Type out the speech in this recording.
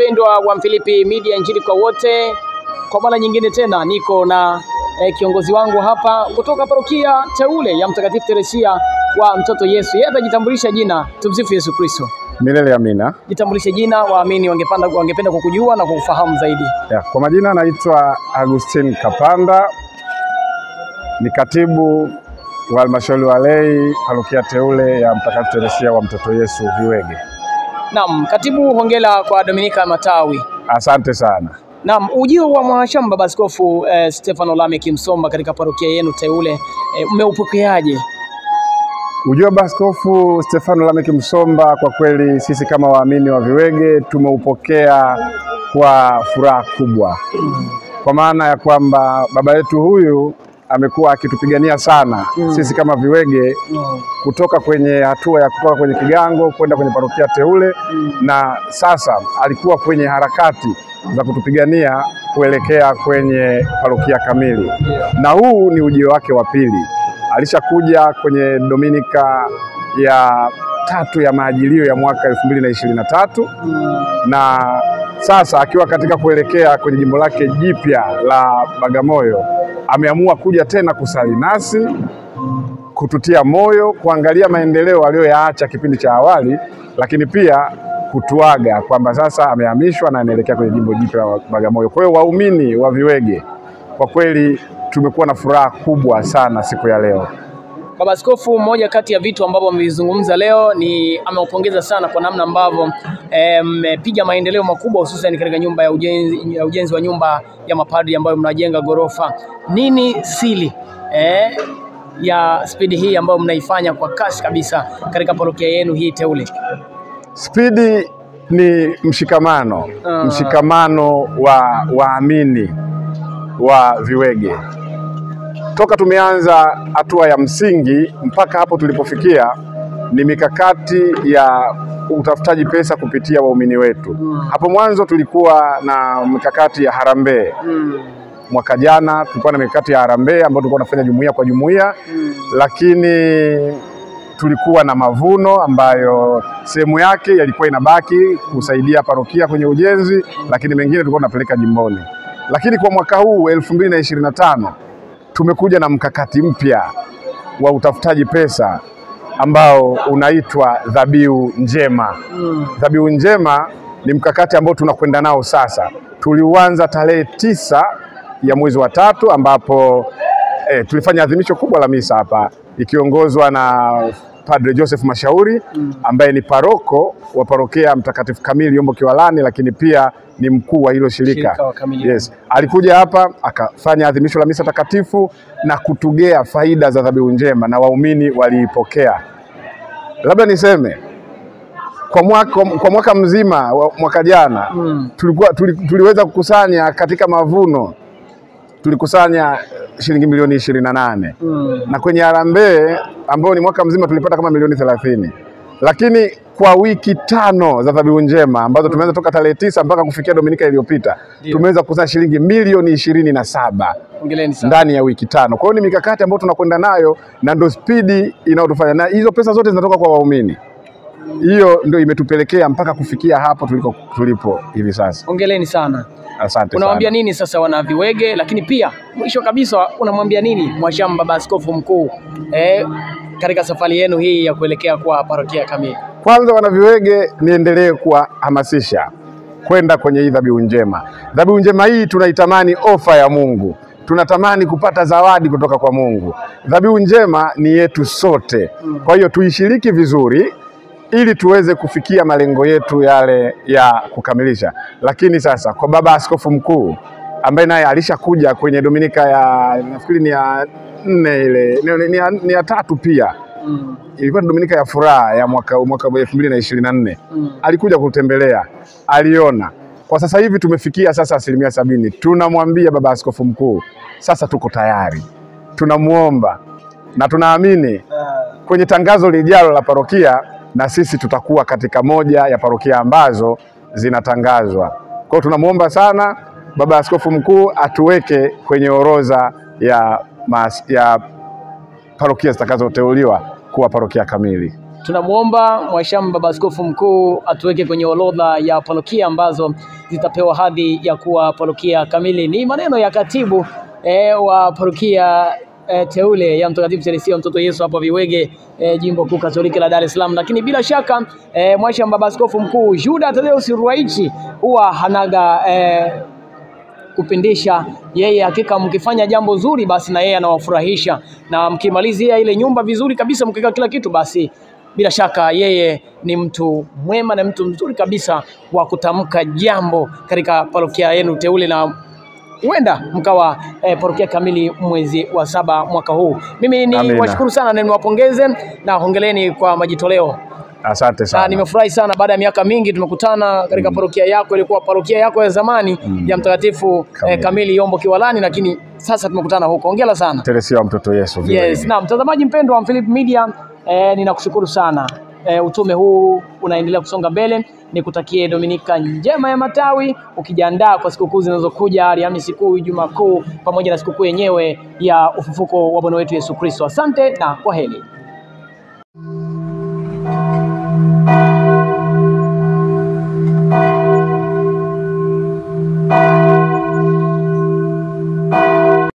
wapendwa wa Mfilipi Media, injili kwa wote. Kwa mara nyingine tena niko na kiongozi wangu hapa kutoka parokia teule ya Mtakatifu Teresia wa Mtoto Yesu. Yeye atajitambulisha jina. Tumsifu Yesu Kristo. Milele amina. Jitambulishe jina, waamini wangependa kukujua na kukufahamu zaidi. Kwa majina naitwa Agustin Kapanda. Ni katibu wa halmashauri wa lei parokia teule ya Mtakatifu Teresia wa Mtoto Yesu Viwege. Naam, katibu, hongera kwa Dominika Matawi. Asante sana. Naam, ujio wa Mhashamu Baba Askofu Stefano Lameck Msomba katika parokia yenu teule mmeupokeaje? Ujio wa Baba Askofu Stefano Lameck Msomba, kwa kweli sisi kama waamini wa Viwege tumeupokea kwa furaha kubwa. Kwa maana ya kwamba baba yetu huyu amekuwa akitupigania sana sisi kama Viwege kutoka kwenye hatua ya kutoka kwenye kigango kwenda kwenye parokia teule, na sasa alikuwa kwenye harakati za kutupigania kuelekea kwenye parokia kamili. Na huu ni ujio wake wa pili. Alishakuja kwenye Dominika ya 3 ya maajilio ya mwaka 2023 na sasa akiwa katika kuelekea kwenye jimbo lake jipya la Bagamoyo ameamua kuja tena kusali nasi, kututia moyo, kuangalia maendeleo aliyoyaacha kipindi cha awali, lakini pia kutuaga kwamba sasa amehamishwa na anaelekea kwenye jimbo jipya la Bagamoyo. Kwa hiyo waumini wa Viwege kwa kweli tumekuwa na furaha kubwa sana siku ya leo. Baba Askofu, moja kati ya vitu ambavyo amevizungumza leo ni ameupongeza sana kwa namna ambavyo mmepiga maendeleo makubwa, hususan katika nyumba ya ujenzi wa nyumba ya mapadri ambayo mnajenga gorofa. Nini siri ya spidi hii ambayo mnaifanya kwa kasi kabisa katika parokia yenu hii teule? Spidi ni mshikamano, mshikamano wa waamini wa Viwege. Toka tumeanza hatua ya msingi mpaka hapo tulipofikia ni mikakati ya utafutaji pesa kupitia waumini wetu. Hapo mwanzo tulikuwa na mikakati ya harambee. Mwaka jana tulikuwa na mikakati ya harambee ambayo tulikuwa tunafanya jumuiya kwa jumuiya, lakini tulikuwa na mavuno ambayo sehemu yake yalikuwa inabaki kusaidia parokia kwenye ujenzi, lakini mengine tulikuwa tunapeleka jimboni. Lakini kwa mwaka huu 2025 tumekuja na mkakati mpya wa utafutaji pesa ambao unaitwa dhabihu njema. Dhabihu njema ni mkakati ambao tunakwenda nao sasa. Tuliuanza tarehe 9 ya mwezi wa 3 ambapo tulifanya adhimisho kubwa la misa hapa ikiongozwa na Padre Joseph Mashauri ambaye ni paroko wa parokia Mtakatifu Kamili Yombo Kiwalani, lakini pia ni mkuu wa hilo shirika. Yes. Alikuja hapa akafanya adhimisho la misa takatifu na kutugea faida za dhabihu njema na waumini waliipokea. Labda niseme kwa mwaka mzima mwaka jana tuliweza kukusanya katika mavuno tulikusanya shilingi milioni 28. Na kwenye harambee ambao ni mwaka mzima tulipata kama milioni 30. Lakini kwa wiki 5 za dhabihu njema ambazo tumeanza toka tarehe 9 mpaka kufikia Dominika iliyopita tumeweza kukusanya shilingi milioni 27 ndani ya wiki 5. Kwa hiyo ni mikakati ambayo tunakwenda nayo na ndio spidi inayotufanya, na hizo pesa zote zinatoka kwa waumini. Hiyo ndio imetupelekea mpaka kufikia hapo tulipo hivi sasa. Hongereni sana. Asante. Unamwambia nini sasa wana Viwege, lakini pia mwisho kabisa unamwambia nini Mhashamu Baba Askofu Mkuu katika safari yenu hii ya kuelekea kwa parokia kamili? Kwanza wana Viwege, niendelee kuhamasisha kwenda kwenye hii dhabihu njema. Dhabihu njema hii tunaitamani ofa ya Mungu. Tunatamani kupata zawadi kutoka kwa Mungu. Dhabihu njema ni yetu sote. Kwa hiyo tuishiriki vizuri ili tuweze kufikia malengo yetu yale ya kukamilisha. Lakini sasa kwa Baba Askofu Mkuu ambaye naye alishakuja kwenye Dominika ya nafikiri ni ya 4 ile ni ya 3 pia. Ilikuwa ni Dominika ya furaha ya mwaka 2024. Alikuja kutembelea, aliona. Kwa sasa hivi tumefikia sasa 70%. Tunamwambia Baba Askofu Mkuu sasa tuko tayari. Tunamuomba na tunaamini kwenye tangazo lijalo la parokia na sisi tutakuwa katika moja ya parokia ambazo zinatangazwa. Kwa hiyo tunamuomba sana Baba Askofu Mkuu atuweke kwenye orodha ya parokia zitakazoteuliwa kuwa parokia kamili. tunamuomba Mhashamu Baba Askofu Mkuu atuweke kwenye orodha ya parokia ambazo zitapewa hadhi ya kuwa parokia kamili. Ni maneno ya katibu wa parokia teule ya Mtakatifu Teresia mtoto Yesu hapa Viwege, jimbo kuu Katoliki la Dar es Salaam. Lakini bila shaka Mhashamu Baba Askofu Mkuu Juda Thaddeus Ruwaichi huwa hanaga kupindisha. Yeye hakika mkifanya jambo zuri basi na yeye anawafurahisha, na mkimalizia ile nyumba vizuri kabisa mkiweka kila kitu, basi bila shaka yeye ni mtu mwema na mtu mzuri kabisa wa kutamka jambo katika parokia yenu teule, na huenda mkawa parokia kamili mwezi wa 7 mwaka huu. Mimi ni washukuru sana na niwapongeze na hongereni kwa majitoleo. Asante sana. Nimefurahi sana baada ya miaka mingi tumekutana katika parokia yako, ilikuwa parokia yako ya zamani ya Mtakatifu Kamili Yombo Kiwalani, lakini sasa tumekutana huko. Hongera sana. Teresia mtoto Yesu. Yes, na mtazamaji mpendwa wa Philip Media, ninakushukuru sana. Utume huu unaendelea kusonga mbele. Nikutakie Dominika njema ya Matawi, ukijiandaa kwa sikukuu zinazokuja, Alhamisi Kuu, Ijumaa Kuu, pamoja na sikukuu yenyewe ya ufufuko wa Bwana wetu Yesu Kristo. Asante na kwaheri.